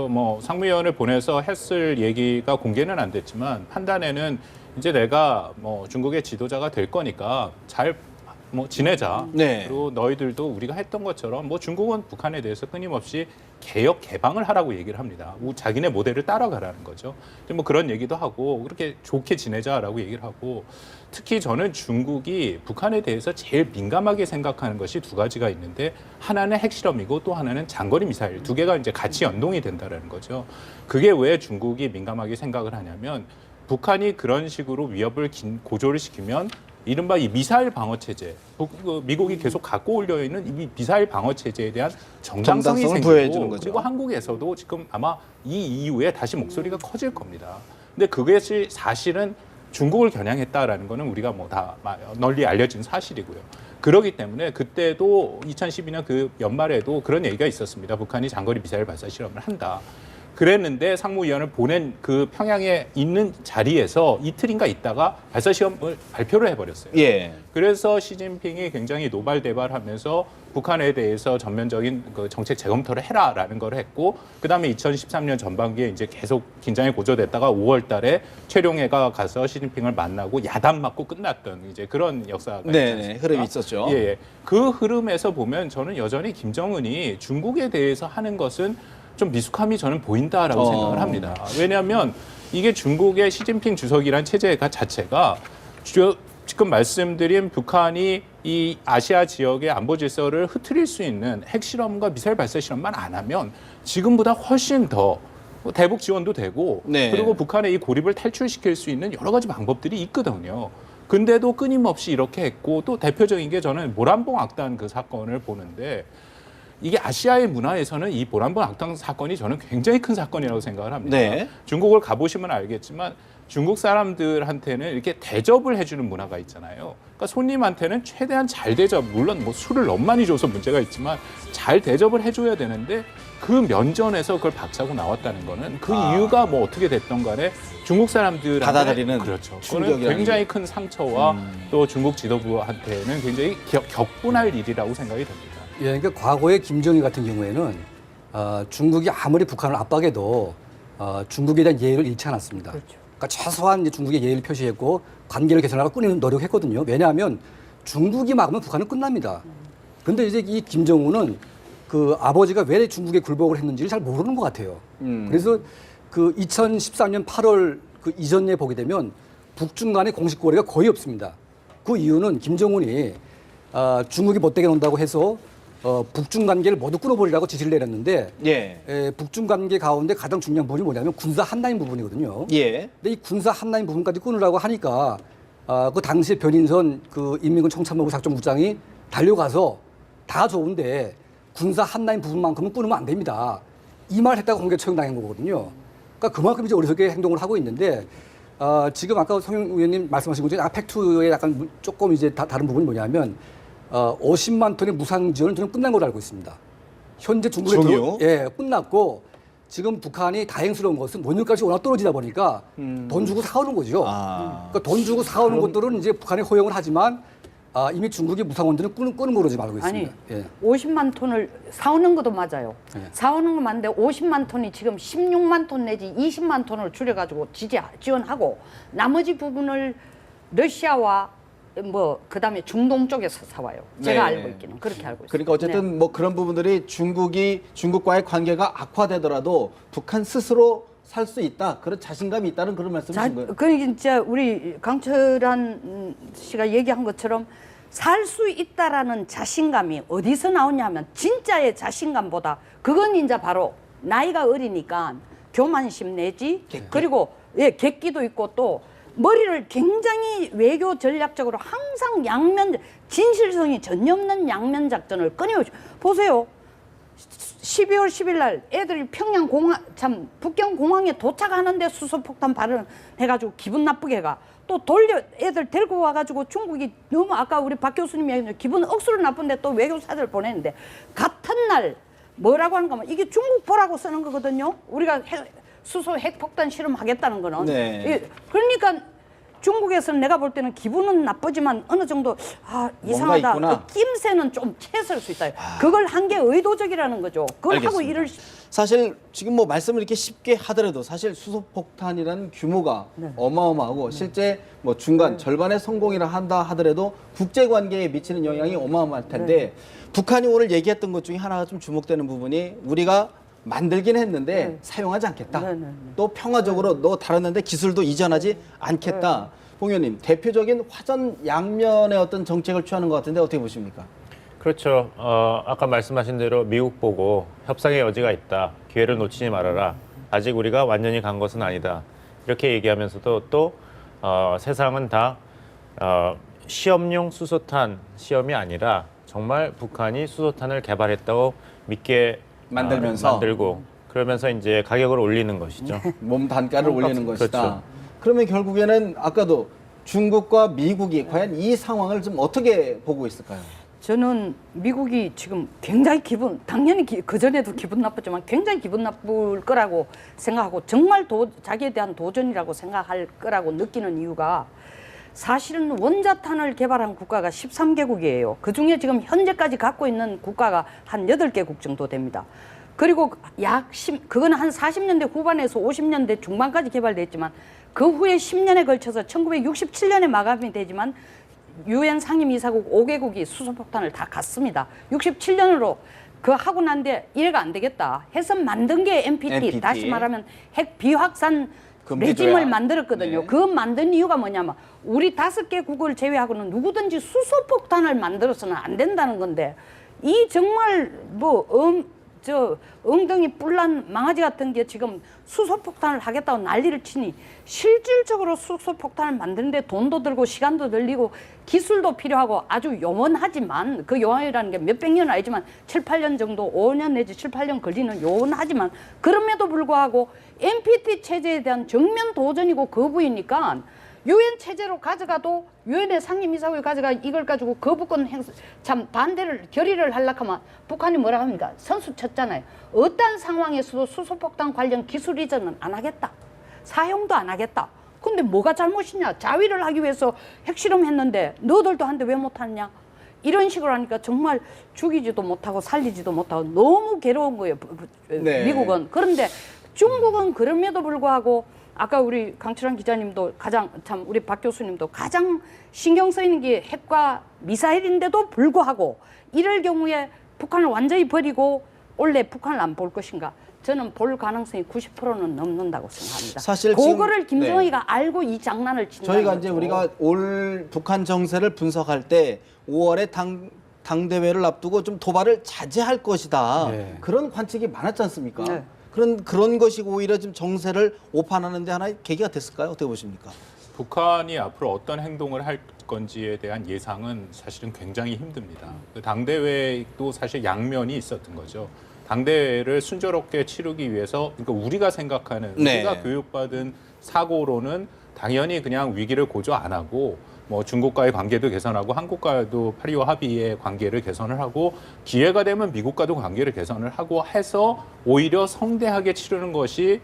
뭐 상무위원을 보내서 했을 얘기가 공개는 안 됐지만 판단에는 이제 내가 뭐 중국의 지도자가 될 거니까 잘 뭐 지내자. 네. 그리고 너희들도 우리가 했던 것처럼 뭐 중국은 북한에 대해서 끊임없이 개혁 개방을 하라고 얘기를 합니다. 자기네 모델을 따라가라는 거죠. 뭐 그런 얘기도 하고 그렇게 좋게 지내자라고 얘기를 하고 특히 저는 중국이 북한에 대해서 제일 민감하게 생각하는 것이 두 가지가 있는데 하나는 핵실험이고 또 하나는 장거리 미사일 두 개가 이제 같이 연동이 된다라는 거죠. 그게 왜 중국이 민감하게 생각을 하냐면 북한이 그런 식으로 위협을 고조를 시키면 이른바 이 미사일 방어 체제, 미국이 계속 갖고 올려 있는 이 미사일 방어 체제에 대한 정당성이 정당성을 생기고 부여해주는 거죠. 그리고 한국에서도 지금 아마 이 이후에 다시 목소리가 커질 겁니다. 근데 그것이 사실은 중국을 겨냥했다라는 거는 우리가 뭐 다 널리 알려진 사실이고요. 그렇기 때문에 그때도 2012년 그 연말에도 그런 얘기가 있었습니다. 북한이 장거리 미사일 발사 실험을 한다. 그랬는데 상무위원을 보낸 그 평양에 있는 자리에서 이틀인가 있다가 발사 시험을 발표를 해버렸어요. 예. 그래서 시진핑이 굉장히 노발대발하면서 북한에 대해서 전면적인 그 정책 재검토를 해라라는 걸 했고, 그 다음에 2013년 전반기에 이제 계속 긴장이 고조됐다가 5월달에 최룡해가 가서 시진핑을 만나고 야단 맞고 끝났던 이제 그런 역사가 있지 네네, 않습니까? 흐름이 있었죠. 예. 그 흐름에서 보면 저는 여전히 김정은이 중국에 대해서 하는 것은 좀 미숙함이 저는 보인다라고 생각을 합니다. 왜냐하면 이게 중국의 시진핑 주석이란 체제가 자체가 지금 말씀드린 북한이 이 아시아 지역의 안보 질서를 흐트릴 수 있는 핵실험과 미사일 발사 실험만 안 하면 지금보다 훨씬 더 대북 지원도 되고 네. 그리고 북한의 이 고립을 탈출시킬 수 있는 여러 가지 방법들이 있거든요. 근데도 끊임없이 이렇게 했고 또 대표적인 게 저는 모란봉 악단 그 사건을 보는데 이게 아시아의 문화에서는 이 모란봉 악당 사건이 저는 굉장히 큰 사건이라고 생각을 합니다. 네. 중국을 가보시면 알겠지만 중국 사람들한테는 이렇게 대접을 해주는 문화가 있잖아요. 그러니까 손님한테는 최대한 잘 대접, 물론 뭐 술을 너무 많이 줘서 문제가 있지만 잘 대접을 해줘야 되는데 그 면전에서 그걸 박차고 나왔다는 거는 그 이유가 뭐 어떻게 됐던 간에 중국 사람들한테 받아들이는 그렇죠. 충격이라는 그거는 굉장히 큰 상처와 또 중국 지도부한테는 굉장히 격분할 일이라고 생각이 됩니다. 예, 그러니까 과거에 김정일 같은 경우에는 중국이 아무리 북한을 압박해도 중국에 대한 예의를 잃지 않았습니다. 그렇죠. 그러니까 최소한 이제 중국의 예의를 표시했고 관계를 개선하고 끊이는 노력했거든요. 왜냐하면 중국이 막으면 북한은 끝납니다. 그런데 이제 이 김정은은 그 아버지가 왜 중국에 굴복을 했는지를 잘 모르는 것 같아요. 그래서 그 2013년 8월 그 이전에 보게 되면 북중 간의 공식 거래가 거의 없습니다. 그 이유는 김정은이 중국이 못되게 논다고 해서 북중 관계를 모두 끊어버리라고 지시를 내렸는데 예. 북중 관계 가운데 가장 중요한 부분이 뭐냐면 군사 한라인 부분이거든요. 예. 근데 이 군사 한라인 부분까지 끊으라고 하니까 그 당시에 변인선 그 인민군 청참모부 작전국장이 달려가서 다 좋은데 군사 한라인 부분만큼은 끊으면 안 됩니다. 이 말 했다가 공개 처형당한 거거든요. 그러니까 그만큼 이제 어리석게 행동을 하고 있는데 지금 아까 성 의원님 말씀하신 것처럼 팩트에 약간 조금 이제 다른 부분이 뭐냐면 50만 톤의 무상 지원은 저는 끝난 걸로 알고 있습니다. 현재 중국에 중이요? 끝났고 지금 북한이 다행스러운 것은 원유값이 워낙 떨어지다 보니까 돈 주고 사오는 거죠. 그러니까 돈 주고 사오는 것들은 이제 북한이 허용을 하지만 이미 중국이 무상 원전을 끄는 걸로 지금 알고 아니, 있습니다. 50만 톤을 사오는 것도 맞아요. 예. 사오는 건 맞는데 50만 톤이 지금 16만 톤 내지 20만 톤을 줄여가지고 지원하고 나머지 부분을 러시아와 뭐 그다음에 중동 쪽에서 사와요. 제가 네. 알고 있기는 그렇게 알고 있습니다. 그러니까 어쨌든 뭐 그런 부분들이 중국과의 관계가 악화되더라도 북한 스스로 살 수 있다. 그런 자신감이 있다는 그런 말씀이신 거예요. 그러니까 진짜 우리 강철한 씨가 얘기한 것처럼 살 수 있다라는 자신감이 어디서 나오냐면 진짜의 자신감보다 그건 이제 바로 나이가 어리니까 교만심 내지 그리고 객기도 있고 또 머리를 굉장히 외교 전략적으로 항상 진실성이 전혀 없는 양면 작전을 끊임없이 보세요. 12월 10일 날 애들이 북경 공항에 도착하는데 수소폭탄 발언해가지고 기분 나쁘게 가. 또 애들 데리고 와가지고 중국이 너무 아까 우리 박 교수님이 얘기했는데 기분 억수로 나쁜데 또 외교사들 보냈는데 같은 날 뭐라고 하는가 하면 이게 중국 보라고 쓰는 거거든요. 우리가 수소 핵폭탄 실험하겠다는 거는. 네. 그러니까 중국에서는 내가 볼 때는 기분은 나쁘지만 어느 정도 이상하다. 있구나. 그 낌새는 좀 채설 수 있다. 그걸 한 게 의도적이라는 거죠. 그걸 하고 알겠습니다. 일을 사실 지금 뭐 말씀을 이렇게 쉽게 하더라도 사실 수소폭탄이라는 규모가 어마어마하고 실제 뭐 중간 절반의 성공이라 한다 하더라도 국제 관계에 미치는 영향이 어마어마할 텐데 북한이 오늘 얘기했던 것 중에 하나가 좀 주목되는 부분이 우리가 만들긴 했는데 사용하지 않겠다. 또 평화적으로 너 다뤘는데 기술도 이전하지 않겠다. 봉 의원님, 대표적인 화전 양면의 어떤 정책을 취하는 것 같은데 어떻게 보십니까? 그렇죠. 아까 말씀하신 대로 미국 보고 협상의 여지가 있다. 기회를 놓치지 말아라. 아직 우리가 완전히 간 것은 아니다. 이렇게 얘기하면서도 또 세상은 다 시험용 수소탄 시험이 아니라 정말 북한이 수소탄을 개발했다고 믿게 만들고 그러면서 이제 가격을 올리는 것이죠. 몸 단가를 올리는 것이다. 그렇죠. 그러면 결국에는 아까도 중국과 미국이 과연 이 상황을 좀 어떻게 보고 있을까요? 저는 미국이 지금 굉장히 당연히 그전에도 기분 나쁘지만 굉장히 기분 나쁠 거라고 생각하고 정말 자기에 대한 도전이라고 생각할 거라고 느끼는 이유가 사실은 원자탄을 개발한 국가가 13개국이에요. 그중에 지금 현재까지 갖고 있는 국가가 한 8개국 정도 됩니다. 그리고 그거는 한 40년대 후반에서 50년대 중반까지 개발됐지만 그 후에 10년에 걸쳐서 1967년에 마감이 되지만 유엔 상임이사국 5개국이 수소폭탄을 다 갔습니다. 67년으로 하고 난데 이래가 안 되겠다 해서 만든 게 NPT. 다시 말하면 핵 비확산 레짐을 만들었거든요. 네. 그 만든 이유가 뭐냐면 우리 5개국을 제외하고는 누구든지 수소폭탄을 만들어서는 안 된다는 건데 이 정말 엉덩이 뿔난 망아지 같은 게 지금 수소폭탄을 하겠다고 난리를 치니 실질적으로 수소폭탄을 만드는데 돈도 들고 시간도 들리고 기술도 필요하고 아주 요원하지만 그 요원이라는 게 몇백 년은 아니지만 7, 8년 정도 5년 내지 7, 8년 걸리는 요원하지만 그럼에도 불구하고 NPT 체제에 대한 정면 도전이고 거부이니까 유엔 체제로 가져가도 유엔의 상임이사국이 가져가 이걸 가지고 거부권 결의를 하려고 하면 북한이 뭐라 합니까? 선수 쳤잖아요. 어떤 상황에서도 수소폭탄 관련 기술 이전은 안 하겠다. 사용도 안 하겠다. 근데 뭐가 잘못이냐? 자위를 하기 위해서 핵실험했는데 너희들도 하는데 왜 못하느냐? 이런 식으로 하니까 정말 죽이지도 못하고 살리지도 못하고 너무 괴로운 거예요. 네. 미국은. 그런데 중국은 그럼에도 불구하고 아까 우리 강철한 기자님도 우리 박 교수님도 가장 신경 쓰이는 게 핵과 미사일인데도 불구하고 이럴 경우에 북한을 완전히 버리고 원래 북한을 안 볼 것인가? 저는 볼 가능성이 90%는 넘는다고 생각합니다. 사실 그거를 지금, 김정희가 알고 이 장난을 친다는 저희가 거죠. 이제 우리가 올 북한 정세를 분석할 때 5월에 당대회를 앞두고 좀 도발을 자제할 것이다. 네. 그런 관측이 많았지 않습니까? 네. 그런 것이 오히려 지금 정세를 오판하는 데 하나의 계기가 됐을까요? 어떻게 보십니까? 북한이 앞으로 어떤 행동을 할 건지에 대한 예상은 사실은 굉장히 힘듭니다. 그 당대회도 사실 양면이 있었던 거죠. 당대회를 순조롭게 치르기 위해서 그러니까 우리가 생각하는 네. 우리가 교육받은 사고로는 당연히 그냥 위기를 고조 안 하고 뭐 중국과의 관계도 개선하고 한국과도 8.25 합의의 관계를 개선을 하고 기회가 되면 미국과도 관계를 개선을 하고 해서 오히려 성대하게 치르는 것이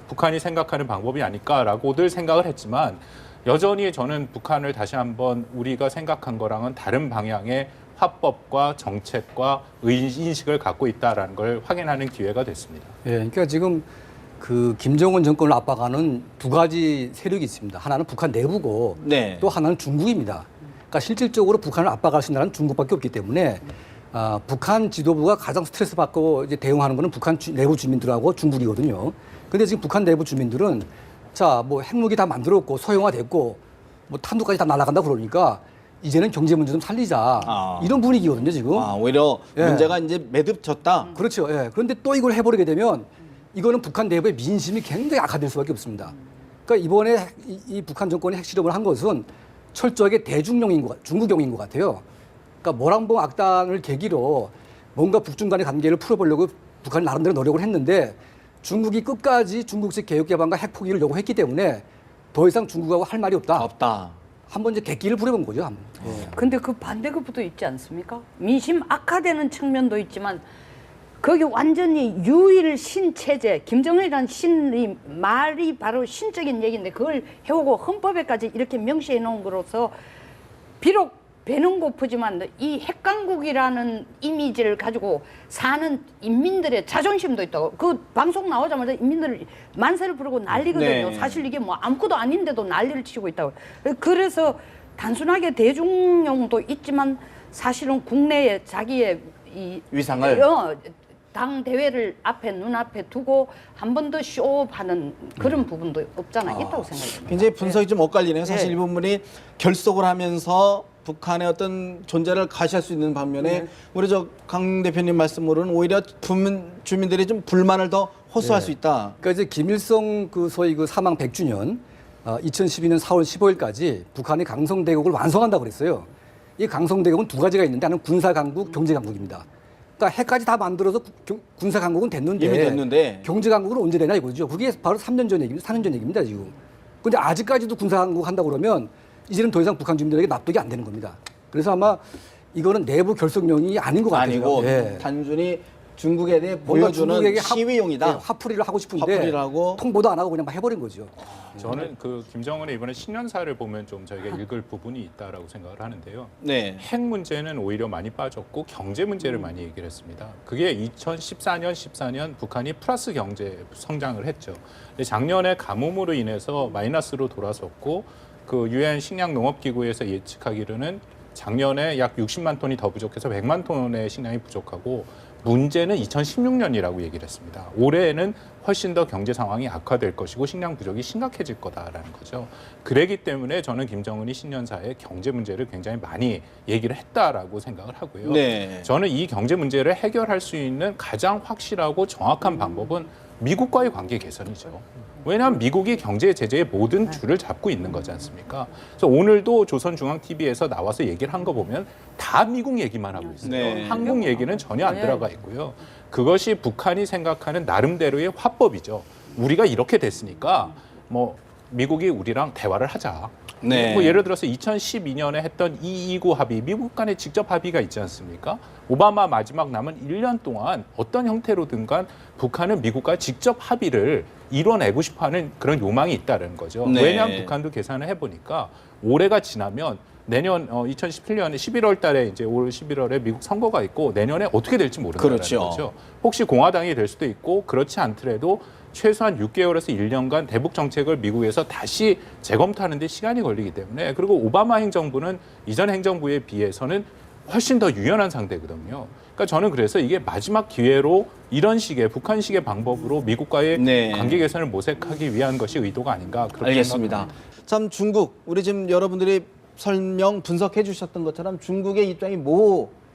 북한이 생각하는 방법이 아닐까라고들 생각을 했지만 여전히 저는 북한을 다시 한번 우리가 생각한 거랑은 다른 방향의 화법과 정책과 인식을 갖고 있다라는 걸 확인하는 기회가 됐습니다. 예, 그러니까 지금 그 김정은 정권을 압박하는 두 가지 세력이 있습니다. 하나는 북한 내부고 네. 또 하나는 중국입니다. 그러니까 실질적으로 북한을 압박할 수 있는 나라는 중국밖에 없기 때문에 북한 지도부가 가장 스트레스 받고 이제 대응하는 거는 북한 내부 주민들하고 중국이거든요. 근데 지금 북한 내부 주민들은 자, 뭐 핵무기 다 만들었고 소형화됐고 뭐 탄두까지 다 날아간다 그러니까 이제는 경제 문제 좀 살리자 이런 분위기거든요 지금. 오히려 예. 문제가 이제 매듭졌다. 그렇죠. 예. 그런데 또 이걸 해버리게 되면 이거는 북한 내부의 민심이 굉장히 악화될 수밖에 없습니다. 그러니까 이번에 이 북한 정권이 핵실험을 한 것은 철저하게 대중용인 중국용인 것 같아요. 그러니까 모란봉 악단을 계기로 뭔가 북중 간의 관계를 풀어보려고 북한이 나름대로 노력을 했는데 중국이 끝까지 중국식 개혁 개방과 핵 포기를 요구했기 때문에 더 이상 중국하고 할 말이 없다. 한번 이제 객기를 부려본 거죠. 한번. 예. 근데 그 반대급부도 있지 않습니까? 민심 악화되는 측면도 있지만 거기 완전히 유일 신체제, 김정은이라는 신이 말이 바로 신적인 얘기인데 그걸 해오고 헌법에까지 이렇게 명시해 놓은 거로서 비록 배는 고프지만 이 핵강국이라는 이미지를 가지고 사는 인민들의 자존심도 있다고. 그 방송 나오자마자 인민들 만세를 부르고 난리거든요. 네. 사실 이게 뭐 아무것도 아닌데도 난리를 치고 있다고. 그래서 단순하게 대중용도 있지만 사실은 국내에 자기의 이 위상을 당 대회를 눈앞에 두고 한 번 더 쇼업하는 그런 부분도 없잖아 있다고 생각합니다. 굉장히 분석이 좀 엇갈리네요. 사실 네. 이 부분이 결속을 하면서 북한의 어떤 존재를 가시할 수 있는 반면에 우리 강 대표님 말씀으로는 오히려 주민들이 좀 불만을 더 호소할 수 있다. 그러니까 이제 김일성 그 소위 그 사망 100주년 2012년 4월 15일까지 북한이 강성대국을 완성한다고 그랬어요. 이 강성대국은 두 가지가 있는데 하나는 군사강국, 경제강국입니다. 그러니까 핵까지 다 만들어서 군사강국은 됐는데, 이미 됐는데 경제강국은 언제 되냐 이거죠. 그게 바로 3년 전 얘기입니다. 4년 전 얘기입니다 지금. 근데 아직까지도 군사강국 한다고 그러면 이제는 더 이상 북한 주민들에게 납득이 안 되는 겁니다. 그래서 아마 이거는 내부 결속용이 아닌 것 같아요. 아니고 예. 단순히 중국에 대해 뭔가 보여주는 중국에게 시위용이다. 화풀이를 하고 싶은데 화풀이를 하고. 통보도 안 하고 그냥 막 해버린 거죠. 저는 그 김정은의 이번에 신년사를 보면 좀 저희가 읽을 부분이 있다라고 생각을 하는데요. 네. 핵 문제는 오히려 많이 빠졌고 경제 문제를 많이 얘기를 했습니다. 그게 2014년, 14년 북한이 플러스 경제 성장을 했죠. 근데 작년에 가뭄으로 인해서 마이너스로 돌아섰고 그 유엔 식량 농업 기구에서 예측하기로는 작년에 약 60만 톤이 더 부족해서 100만 톤의 식량이 부족하고 문제는 2016년이라고 얘기를 했습니다. 올해는 훨씬 더 경제 상황이 악화될 것이고 식량 부족이 심각해질 거다라는 거죠. 그러기 때문에 저는 김정은이 신년사에 경제 문제를 굉장히 많이 얘기를 했다라고 생각을 하고요. 네. 저는 이 경제 문제를 해결할 수 있는 가장 확실하고 정확한 방법은 미국과의 관계 개선이죠. 왜냐하면 미국이 경제 제재의 모든 줄을 잡고 있는 거지 않습니까? 그래서 오늘도 조선중앙TV에서 나와서 얘기를 한 거 보면 다 미국 얘기만 하고 있어요. 네. 한국 얘기는 전혀 안 들어가 있고요. 그것이 북한이 생각하는 나름대로의 화법이죠. 우리가 이렇게 됐으니까 뭐 미국이 우리랑 대화를 하자. 네. 뭐 예를 들어서 2012년에 했던 229 합의, 미국 간의 직접 합의가 있지 않습니까? 오바마 마지막 남은 1년 동안 어떤 형태로든 간 북한은 미국과 직접 합의를 이뤄내고 싶어하는 그런 요망이 있다는 거죠. 네. 왜냐하면 북한도 계산을 해보니까 올해가 지나면 내년 2017년에 11월 달에 이제 올 11월에 미국 선거가 있고 내년에 어떻게 될지 모른다는 그렇죠. 거죠. 혹시 공화당이 될 수도 있고 그렇지 않더라도 최소한 6개월에서 1년간 대북 정책을 미국에서 다시 재검토하는 데 시간이 걸리기 때문에 그리고 오바마 행정부는 이전 행정부에 비해서는 훨씬 더 유연한 상대거든요. 그러니까 저는 그래서 이게 마지막 기회로 이런 식의 북한식의 방법으로 미국과의 네. 관계 개선을 모색하기 위한 것이 의도가 아닌가 그렇게 알겠습니다. 생각합니다. 참 중국 우리 지금 여러분들이 설명 분석해 주셨던 것처럼 중국의 입장이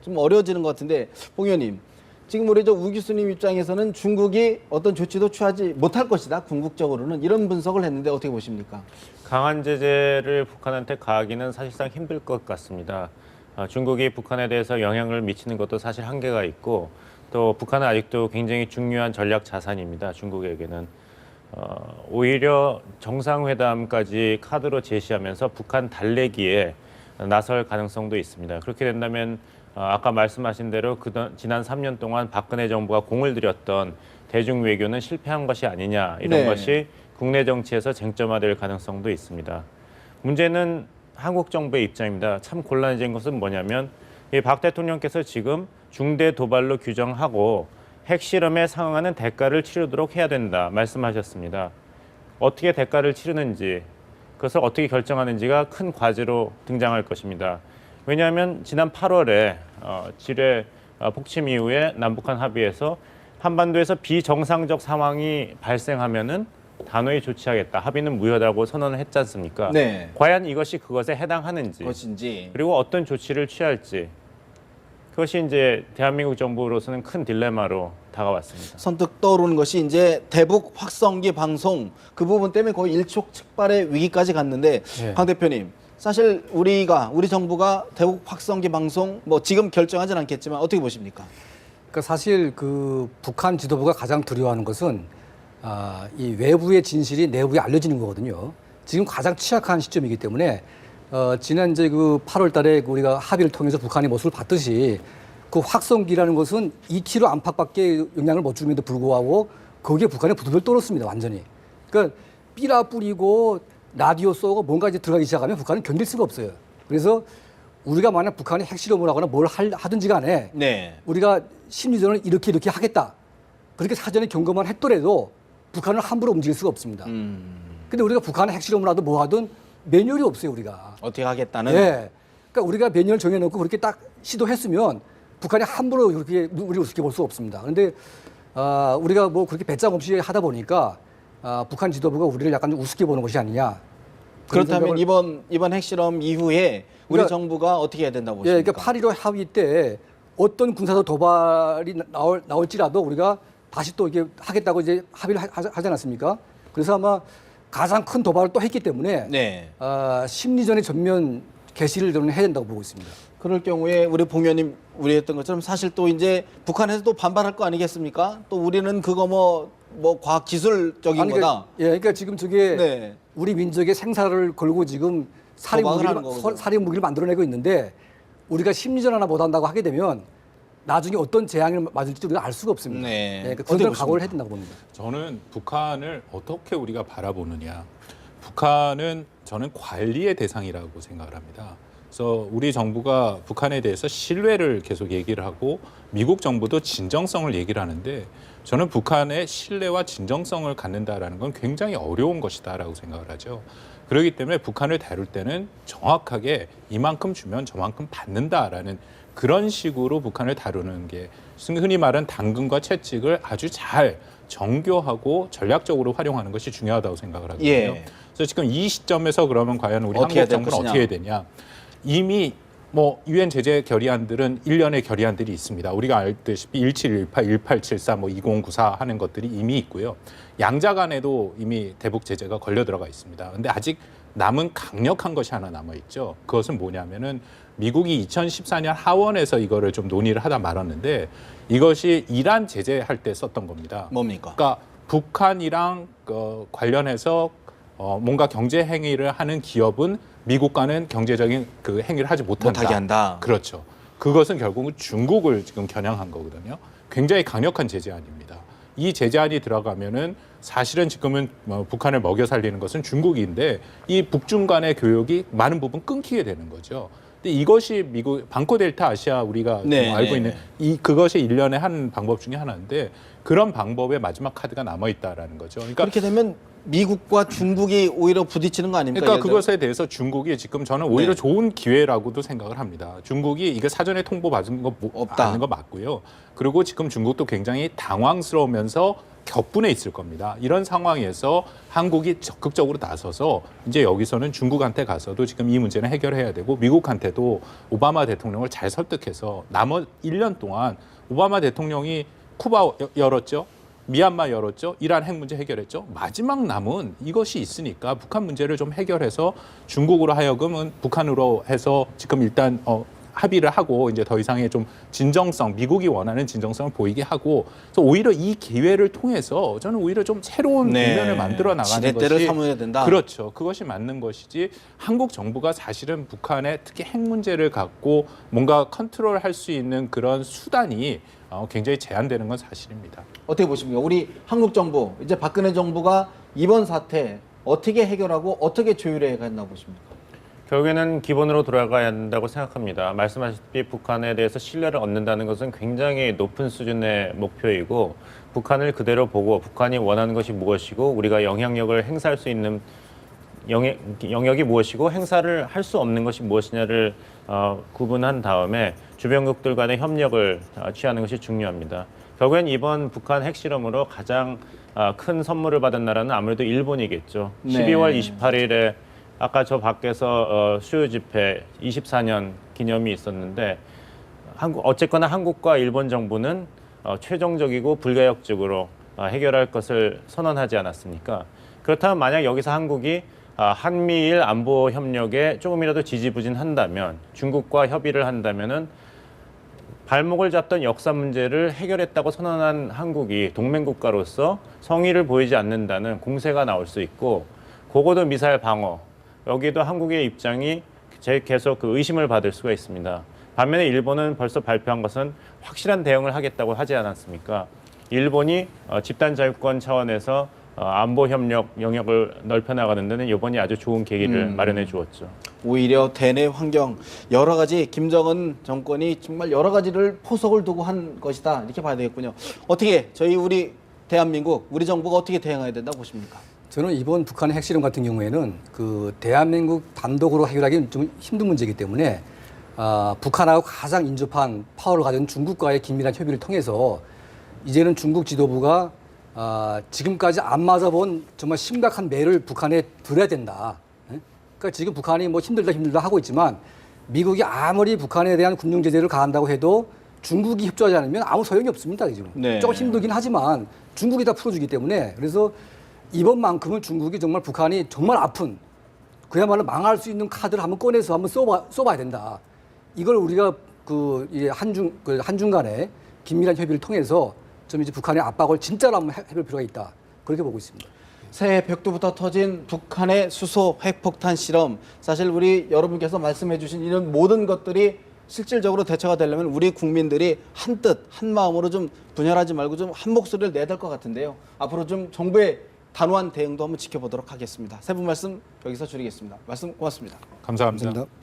좀 어려워지는 것 같은데 봉 의원님 지금 우리 우 교수님 입장에서는 중국이 어떤 조치도 취하지 못할 것이다 궁극적으로는 이런 분석을 했는데 어떻게 보십니까? 강한 제재를 북한한테 가하기는 사실상 힘들 것 같습니다. 중국이 북한에 대해서 영향을 미치는 것도 사실 한계가 있고 또 북한은 아직도 굉장히 중요한 전략 자산입니다. 중국에게는. 오히려 정상회담까지 카드로 제시하면서 북한 달래기에 나설 가능성도 있습니다. 그렇게 된다면 아까 말씀하신 대로 지난 3년 동안 박근혜 정부가 공을 들였던 대중 외교는 실패한 것이 아니냐 이런 네. 것이 국내 정치에서 쟁점화될 가능성도 있습니다. 문제는 한국 정부의 입장입니다. 참 곤란해진 것은 뭐냐면 이 박 대통령께서 지금 중대 도발로 규정하고 핵실험에 상응하는 대가를 치르도록 해야 된다 말씀하셨습니다. 어떻게 대가를 치르는지 그것을 어떻게 결정하는지가 큰 과제로 등장할 것입니다. 왜냐하면 지난 8월에 지뢰 폭침 이후에 남북한 합의에서 한반도에서 비정상적 상황이 발생하면은 단호히 조치하겠다. 합의는 무효다고 선언을 했지 않습니까? 네. 과연 이것이 그것에 해당하는지 것인지. 그리고 어떤 조치를 취할지 그것이 이제 대한민국 정부로서는 큰 딜레마로 다가왔습니다. 선뜻 떠오르는 것이 이제 대북 확성기 방송 그 부분 때문에 거의 일촉즉발의 위기까지 갔는데 네. 강 대표님 사실 우리 정부가 대북 확성기 방송 뭐 지금 결정하진 않겠지만 어떻게 보십니까? 그러니까 사실 그 북한 지도부가 가장 두려워하는 것은 이 외부의 진실이 내부에 알려지는 거거든요. 지금 가장 취약한 시점이기 때문에 지난 이제 그 8월달에 우리가 합의를 통해서 북한의 모습을 봤듯이 그 확성기라는 것은 2km 안팎밖에 영향을 못 주는데도 불구하고 거기에 북한의 부두를 떨었습니다. 완전히. 그러니까 삐라 뿌리고 라디오 쏘고 뭔가 이제 들어가기 시작하면 북한은 견딜 수가 없어요. 그래서 우리가 만약 북한이 핵실험을 하거나 뭘 하든지 간에 네. 우리가 심리전을 이렇게 하겠다. 그렇게 사전에 경고만 했더라도 북한을 함부로 움직일 수가 없습니다. 근데 우리가 북한의 핵실험을 하든 뭐 하든 매뉴얼이 없어요, 우리가. 어떻게 하겠다는. 네. 그러니까 우리가 매뉴얼 정해놓고 그렇게 딱 시도했으면 북한이 함부로 그렇게 우리를 우습게 볼 수 없습니다. 그런데 우리가 뭐 그렇게 배짱 없이 하다 보니까 북한 지도부가 우리를 약간 좀 우습게 보는 것이 아니냐. 그런 그렇다면 생각을- 이번 핵실험 이후에 우리 그러니까- 정부가 어떻게 해야 된다고 예, 보십니까? 그러니까 8.15 합의 때 어떤 군사적 도발이 나올지라도 우리가 다시 또 이게 하겠다고 이제 합의를 하지 않았습니까? 그래서 아마 가장 큰 도발을 또 했기 때문에 네. 심리전의 전면 개시를 저는 해야 된다고 보고 있습니다. 그럴 경우에 우리 봉 의원님 우려했던 것처럼 사실 또 이제 북한에서 또 반발할 거 아니겠습니까? 또 우리는 그거 뭐 과학 기술적인 아니, 거다. 그러니까 지금 저게 네. 우리 민족의 생사를 걸고 지금 도박을 하는 거거든요. 살인 무기를 만들어내고 있는데 우리가 심리전 하나 못 한다고 하게 되면 나중에 어떤 재앙을 맞을지 우리가 알 수가 없습니다. 네. 그러니까 어떻게 그런 보십니까? 각오를 해야 된다고 봅니다. 저는 북한을 어떻게 우리가 바라보느냐. 북한은 저는 관리의 대상이라고 생각을 합니다. 그래서 우리 정부가 북한에 대해서 신뢰를 계속 얘기를 하고 미국 정부도 진정성을 얘기를 하는데 저는 북한의 신뢰와 진정성을 갖는다라는 건 굉장히 어려운 것이다라고 생각을 하죠. 그렇기 때문에 북한을 다룰 때는 정확하게 이만큼 주면 저만큼 받는다라는 그런 식으로 북한을 다루는 게 흔히 말하는 당근과 채찍을 아주 잘 정교하고 전략적으로 활용하는 것이 중요하다고 생각을 하거든요. 예. 그래서 지금 이 시점에서 그러면 과연 우리 어떻게 해야 한국 될 정부는 것이냐. 어떻게 해야 되냐. 이미 뭐 유엔 제재 결의안들은 일련의 결의안들이 있습니다. 우리가 알다시피 1718, 1874, 뭐 2094 하는 것들이 이미 있고요. 양자 간에도 이미 대북 제재가 걸려 들어가 있습니다. 근데 아직 남은 강력한 것이 하나 남아 있죠. 그것은 뭐냐면은 미국이 2014년 하원에서 이거를 좀 논의를 하다 말았는데 이것이 이란 제재할 때 썼던 겁니다. 뭡니까? 그러니까 북한이랑 관련해서 뭔가 경제 행위를 하는 기업은 미국과는 경제적인 그 행위를 하지 못한다. 못하게 한다. 그렇죠. 그것은 결국은 중국을 지금 겨냥한 거거든요. 굉장히 강력한 제재안입니다. 이 제재안이 들어가면은 사실은 지금은 북한을 먹여 살리는 것은 중국인데 이 북중 간의 교역이 많은 부분 끊기게 되는 거죠. 근데 이것이 미국 방코 델타 아시아 우리가 네, 알고 네, 있는 그것이 일련의 한 방법 중에 하나인데 그런 방법의 마지막 카드가 남아 있다라는 거죠. 그러니까 그렇게 되면 미국과 중국이 오히려 부딪히는 거 아닙니까? 그러니까 예를 들어? 그것에 대해서 중국이 지금 저는 오히려 네. 좋은 기회라고도 생각을 합니다. 중국이 이게 사전에 통보받은 거 없다. 아는 거 맞고요. 그리고 지금 중국도 굉장히 당황스러우면서 격분해 있을 겁니다. 이런 상황에서 한국이 적극적으로 나서서 이제 여기서는 중국한테 가서도 지금 이 문제는 해결해야 되고 미국한테도 오바마 대통령을 잘 설득해서 남은 1년 동안 오바마 대통령이 쿠바 열었죠. 미얀마 열었죠. 이란 핵 문제 해결했죠. 마지막 남은 이것이 있으니까 북한 문제를 좀 해결해서 중국으로 하여금은 북한으로 해서 지금 일단 합의를 하고 이제 더 이상의 좀 진정성, 미국이 원하는 진정성을 보이게 하고, 그래서 오히려 이 기회를 통해서 저는 오히려 좀 새로운 국면을 만들어 나가는 지렛대를 것이 삼아야 된다. 그렇죠. 그것이 맞는 것이지, 한국 정부가 사실은 북한의 특히 핵 문제를 갖고 뭔가 컨트롤할 수 있는 그런 수단이 굉장히 제한되는 건 사실입니다. 어떻게 보십니까? 우리 한국 정부, 이제 박근혜 정부가 이번 사태 어떻게 해결하고 어떻게 조율해 간다고 보십니까? 결국에는 기본으로 돌아가야 한다고 생각합니다. 말씀하셨듯이 북한에 대해서 신뢰를 얻는다는 것은 굉장히 높은 수준의 목표이고, 북한을 그대로 보고 북한이 원하는 것이 무엇이고 우리가 영향력을 행사할 수 있는 영역이 무엇이고 행사를 할 수 없는 것이 무엇이냐를 구분한 다음에 주변국들 간의 협력을 취하는 것이 중요합니다. 결국엔 이번 북한 핵실험으로 가장 큰 선물을 받은 나라는 아무래도 일본이겠죠. 네. 12월 28일에 아까 저 밖에서 수요 집회 24년 기념이 있었는데, 어쨌거나 한국과 일본 정부는 최종적이고 불가역적으로 해결할 것을 선언하지 않았습니까? 그렇다면 만약 여기서 한국이 한미일 안보 협력에 조금이라도 지지부진한다면, 중국과 협의를 한다면은 발목을 잡던 역사 문제를 해결했다고 선언한 한국이 동맹국가로서 성의를 보이지 않는다는 공세가 나올 수 있고, 고고도 미사일 방어, 여기도 한국의 입장이 계속 그 의심을 받을 수가 있습니다. 반면에 일본은 벌써 발표한 것은 확실한 대응을 하겠다고 하지 않았습니까? 일본이 집단 자유권 차원에서 안보 협력 영역을 넓혀 나가는 데는 이번이 아주 좋은 계기를 마련해 주었죠. 오히려 대내 환경 여러 가지 김정은 정권이 정말 여러 가지를 포석을 두고 한 것이다, 이렇게 봐야 되겠군요. 어떻게 우리 대한민국, 우리 정부가 어떻게 대응해야 된다고 보십니까? 저는 이번 북한의 핵실험 같은 경우에는 그 대한민국 단독으로 해결하기는 좀 힘든 문제이기 때문에 북한하고 가장 인접한 파워를 가진 중국과의 긴밀한 협의를 통해서 이제는 중국 지도부가 지금까지 안 맞아본 정말 심각한 매를 북한에 들어야 된다. 그러니까 지금 북한이 뭐 힘들다 하고 있지만, 미국이 아무리 북한에 대한 금융 제재를 가한다고 해도 중국이 협조하지 않으면 아무 소용이 없습니다. 지금 네. 조금 힘들긴 하지만 중국이 다 풀어주기 때문에, 그래서 이번만큼은 중국이 정말 북한이 정말 아픈, 그야말로 망할 수 있는 카드를 한번 꺼내서 한번 써봐야 된다. 이걸 우리가 한중 간의 긴밀한 협의를 통해서 좀 이제 북한의 압박을 진짜로 한번 해볼 필요가 있다, 그렇게 보고 있습니다. 새해 벽두부터 터진 북한의 수소 핵폭탄 실험, 사실 우리 여러분께서 말씀해 주신 이런 모든 것들이 실질적으로 대처가 되려면 우리 국민들이 한뜻 한마음으로 좀 분열하지 말고 좀 한 목소리를 내야 될 것 같은데요. 앞으로 좀 정부의 단호한 대응도 한번 지켜보도록 하겠습니다. 세 분 말씀 여기서 줄이겠습니다. 말씀 고맙습니다. 감사합니다. 감사합니다.